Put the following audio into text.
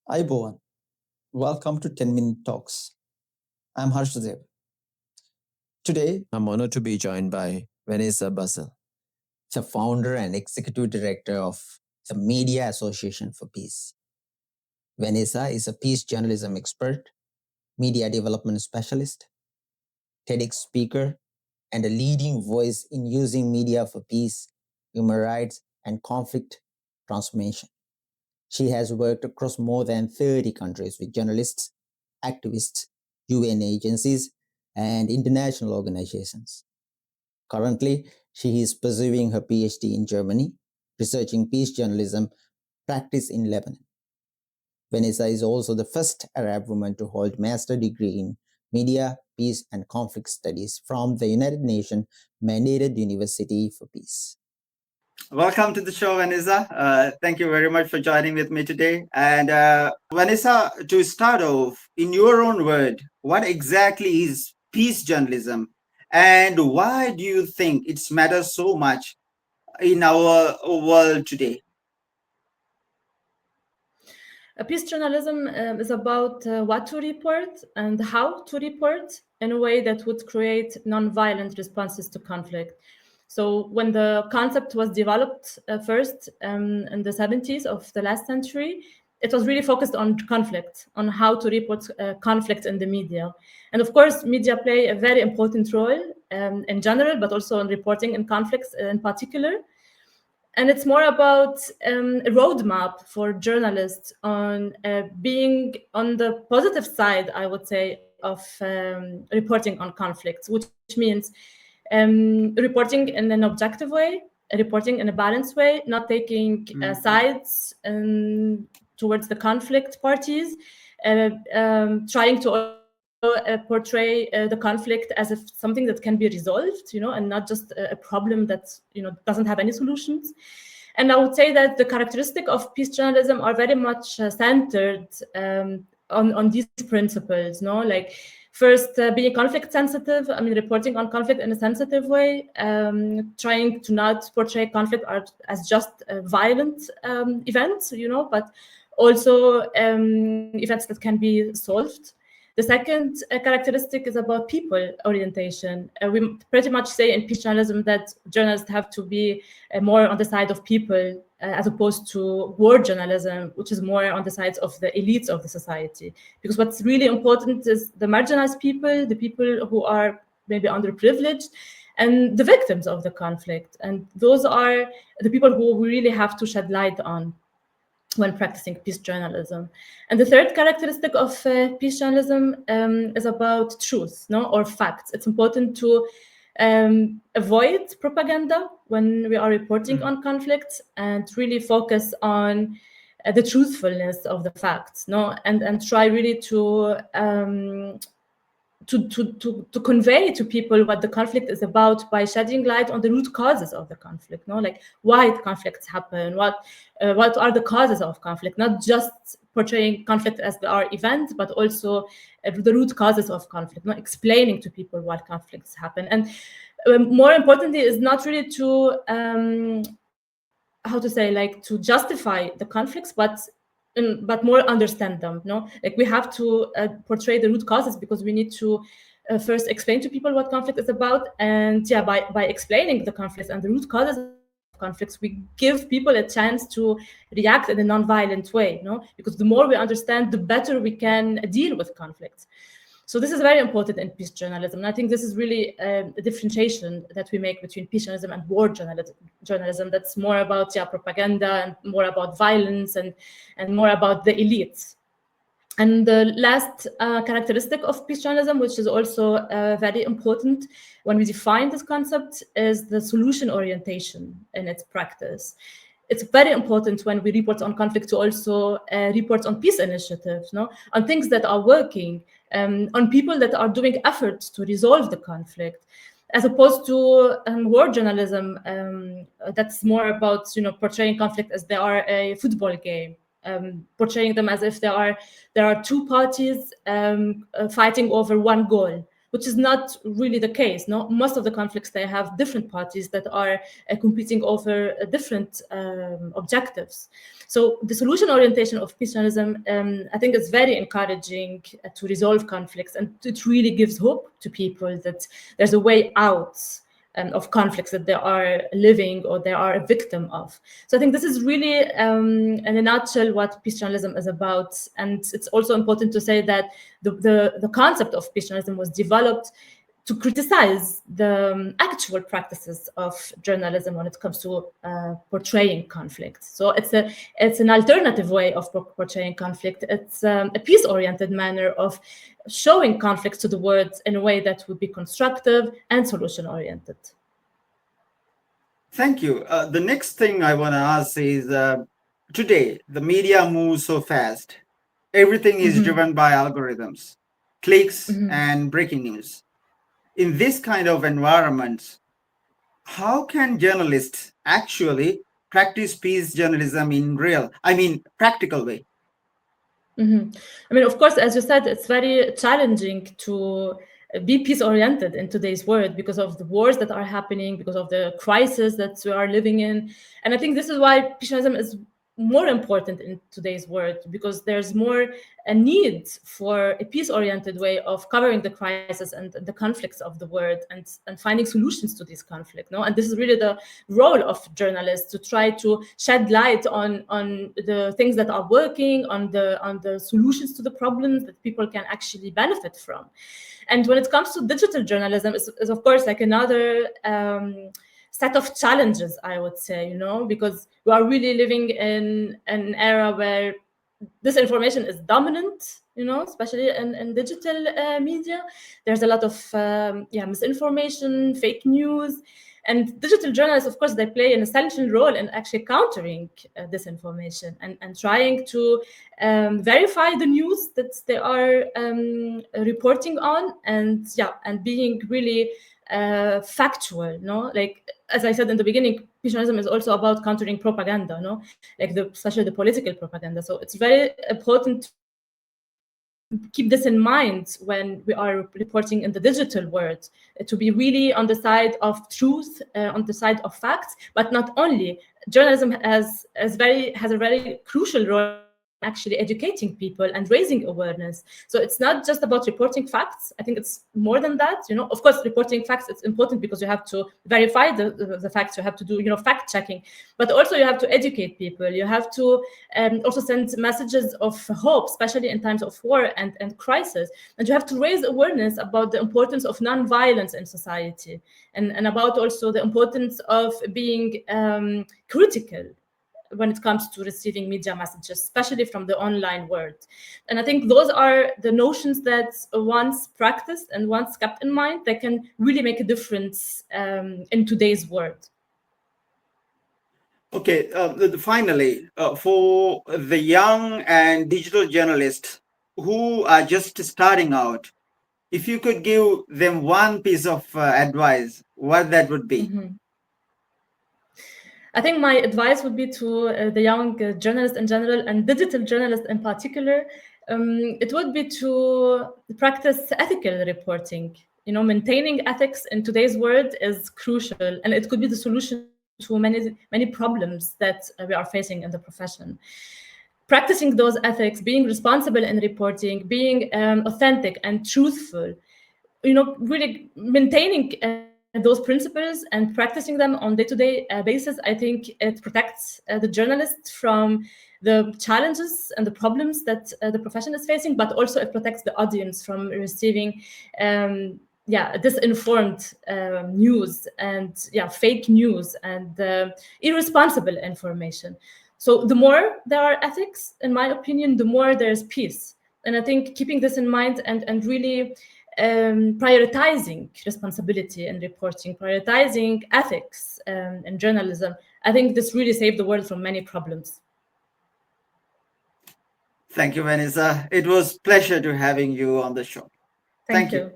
Hi, Bowen. Welcome to 10 Minute Talks. I'm Harshadeva. Today, I'm honored to be joined by Vanessa Bassil, the founder and executive director of the Media Association for Peace. Vanessa is a peace journalism expert, media development specialist, TEDx speaker, and a leading voice in using media for peace, human rights, and conflict transformation. She has worked across more than 30 countries with journalists, activists, UN agencies, and international organizations. Currently, she is pursuing her PhD in Germany, researching peace journalism practice in Lebanon. Vanessa is also the first Arab woman to hold master degree in media, peace, and conflict studies from the United Nations mandated University for Peace. Welcome to the show, Vanessa. Thank you very much for joining with me today. And Vanessa, to start off, in your own word, what exactly is peace journalism, and why do you think it matters so much in our world today? Peace journalism is about what to report and how to report in a way that would create non-violent responses to conflict. So when the concept was developed first in the 70s of the last century, it was really focused on conflict, on how to report conflict in the media. And of course, media play a very important role in general, but also in reporting in conflicts in particular. And it's more about a roadmap for journalists on being on the positive side, I would say, of reporting on conflicts, which means reporting in an objective way, reporting in a balanced way, not taking sides towards the conflict parties, trying to also portray the conflict as if something that can be resolved, and not just a problem that doesn't have any solutions. And I would say that the characteristic of peace journalism are very much centered on these principles. Like first, being conflict sensitive. I mean, reporting on conflict in a sensitive way, trying to not portray conflict as just violent events, but also events that can be solved. The second characteristic is about people orientation. We pretty much say in peace journalism that journalists have to be more on the side of people as opposed to war journalism, which is more on the sides of the elites of the society. Because what's really important is the marginalized people, the people who are maybe underprivileged, and the victims of the conflict. And those are the people who we really have to shed light on when practicing peace journalism. And the third characteristic of peace journalism is about truth, or facts. It's important to avoid propaganda when we are reporting on conflicts and really focus on the truthfulness of the facts, and try really to convey to people what the conflict is about by shedding light on the root causes of the conflict, like why conflicts happen, what are the causes of conflict, not just portraying conflict as our event, but also the root causes of conflict, explaining to people why conflicts happen. And more importantly is not really to to justify the conflicts, but more understand them. Like we have to portray the root causes because we need to first explain to people what conflict is about, and by explaining the conflicts and the root causes of conflicts, we give people a chance to react in a non-violent way. Because the more we understand, the better we can deal with conflicts. So this is very important in peace journalism. And I think this is really a differentiation that we make between peace journalism and war journalism. That's more about propaganda and more about violence and more about the elites. And the last characteristic of peace journalism, which is also very important when we define this concept, is the solution orientation in its practice. It's very important when we report on conflict to also report on peace initiatives, on things that are working, on people that are doing efforts to resolve the conflict, as opposed to war journalism that's more about portraying conflict as they are a football game, portraying them as if there are two parties fighting over one goal, which is not really the case. No, most of the conflicts, they have different parties that are competing over different objectives. So the solution orientation of peace journalism, I think, is very encouraging to resolve conflicts, and it really gives hope to people that there's a way out of conflicts that they are living or they are a victim of. So I think this is really, in a nutshell, what peace journalism is about. And it's also important to say that the concept of peace journalism was developed to criticize the actual practices of journalism when it comes to portraying conflict. So it's an alternative way of portraying conflict. It's a peace-oriented manner of showing conflicts to the world in a way that would be constructive and solution-oriented. Thank you. The next thing I want to ask is, today, the media moves so fast. Everything is driven by algorithms, clicks, and breaking news. In this kind of environment, how can journalists actually practice peace journalism in practical way? I mean, of course, as you said, it's very challenging to be peace-oriented in today's world because of the wars that are happening, because of the crisis that we are living in. And I think this is why peace journalism is more important in today's world, because there's more a need for a peace-oriented way of covering the crisis and the conflicts of the world, and finding solutions to this conflict. No, and this is really the role of journalists, to try to shed light on the things that are working, on the solutions to the problems that people can actually benefit from. And when it comes to digital journalism, is of course like another set of challenges, I would say, because we are really living in an era where disinformation is dominant, especially in digital media. There's a lot of misinformation, fake news, and digital journalists, of course, they play an essential role in actually countering disinformation and trying to verify the news that they are reporting on, and being really factual. Like, as I said in the beginning, peace journalism is also about countering propaganda, like especially the political propaganda. So it's very important to keep this in mind when we are reporting in the digital world, to be really on the side of truth, on the side of facts. But not only, journalism has a very crucial role actually educating people and raising awareness. So it's not just about reporting facts. I think it's more than that. Of course, reporting facts, it's important because you have to verify the facts. You have to do fact checking, but also you have to educate people. You have to also send messages of hope, especially in times of war and crisis. And you have to raise awareness about the importance of non-violence in society, and about also the importance of being critical when it comes to receiving media messages, especially from the online world. And I think those are the notions that once practiced and once kept in mind, they can really make a difference in today's world. Okay, finally, for the young and digital journalists who are just starting out, if you could give them one piece of advice, what that would be? I think my advice would be to the young journalists in general, and digital journalists in particular. It would be to practice ethical reporting. Maintaining ethics in today's world is crucial, and it could be the solution to many problems that we are facing in the profession. Practicing those ethics, being responsible in reporting, being authentic and truthful, really maintaining those principles and practicing them on day-to-day basis, I think it protects the journalist from the challenges and the problems that the profession is facing, but also it protects the audience from receiving disinformed news and fake news and irresponsible information. So the more there are ethics, in my opinion, the more there's peace. And I think keeping this in mind and really prioritizing responsibility in reporting, prioritizing ethics in journalism, I think this really saved the world from many problems. Thank you, Vanessa. It was a pleasure to having you on the show. Thank you.